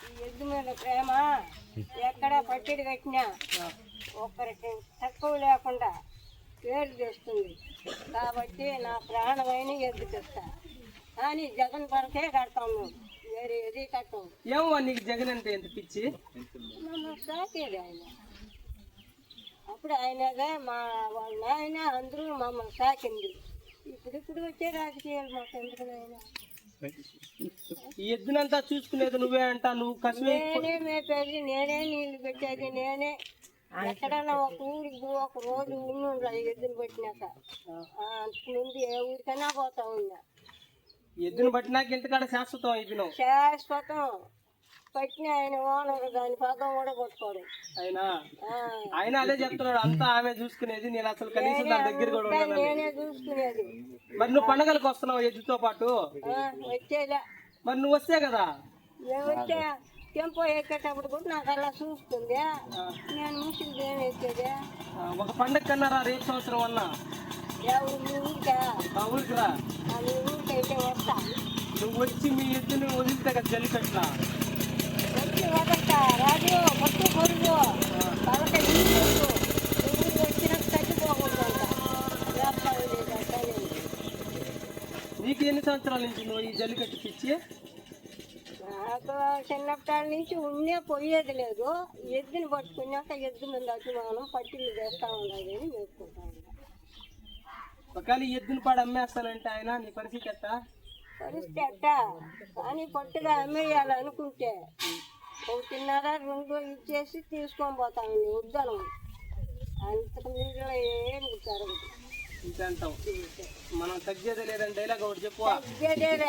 ఈ ఎద్దు మీద ప్రేమ ఎక్కడ పట్టిడి కట్టినా ఒక్కరికి తక్కువ లేకుండా పేరు చేస్తుంది కాబట్టి నా ప్రాణమైన ఎద్దు తెస్తా. కానీ జగన్ కొరకే కడతాము, వేరే ఏది కట్టం. ఏమో నీకు జగన్ అంటే ఎంత పిచ్చి? మమ్మల్ని సాకేది ఆయన. అప్పుడు ఆయనగా మా వాళ్ళ నాయన అందరూ మమ్మల్ని సాకింది. ఇప్పుడు వచ్చే రాజకీయాలు మాకు ఎందుకు నాయన? ఈ ఎద్దునంతా చూసుకునేది నువ్వే అంట, నువ్వు కష్టమే. నేనే మేపేది, నేనే నీళ్లు పెట్టేది, నేనే. ఎక్కడన్నా ఒక ఊరికి ఒక రోజు ఉండు ఎద్దును పెట్టినాక అంతకుముందు ఏ ఊరికైనా పోతా ఉన్నా. ఎద్దును పట్టినాక ఇంతకాడ శాశ్వతం అయిపోయినావు. శాశ్వతం పట్టిన ఆయన ఓనరు దాని పదం కూడా కొట్టుకోడు. ఆయన అదే చెప్తున్నాడు, అంతా ఆమె చూసుకునేది, నేను అసలు కనీసం దాని దగ్గర కూడా ఉన్నాను. నేనే చూసుకునేది. మరి నువ్వు పండగలకు వస్తున్నావు ఎద్దుతో పాటు? వచ్చేలా. మరి నువ్వు వస్తే కదా. మేము వచ్చే టెంపో ఎక్కేటప్పుడు కూడా నాకు అలా చూస్తుంది. నేను ముసుగు ఏమి ఎక్కేది. ఒక పండగ కన్నారా రేపు సంవత్సరం అన్నా? ఎవరు మీ ఊరికా? మా ఊరికి రా. మీ ఊరికి అయితే వస్తా. నువ్వు వచ్చి మీ ఎద్దుని వదిలితే కదా జల్లికట్లా వచ్చి వదలతా రాజు పట్టు పొరుగు కాబట్టి ఊరు వచ్చినాక తగ్గిపోకూడదు అంట. వ్యాపారం లేదు. నీకు ఎన్ని సంవత్సరాల నుంచి నువ్వు ఈ జల్లికట్టు పిచ్చి? నాకు చిన్నప్పటి నుంచి ఉన్నే పోయేది లేదు. ఎద్దుని పట్టుకున్నాక ఎద్దు మీద అభిమానం పట్టిల్లు చేస్తా ఉండాలి అని మేపుకుంటా ఉంటా. ఒకవేళ ఎద్దుని పాడు అమ్మేస్తానంటే ఆయన నీ పరిస్థితి ఎట్టా? పరిస్థితి అట్టా కానీ పట్టుగా అమ్మేయాలనుకుంటే 1.5-2 ఇచ్చేసి తీసుకొని పోతాను. వద్దను అంతకు మీరు ఏం జరగదు. ఇంకా అంటావు మనం తగ్గేదే లేదని డైలాగ్ ఒకటి చెప్పు. తగ్గేదే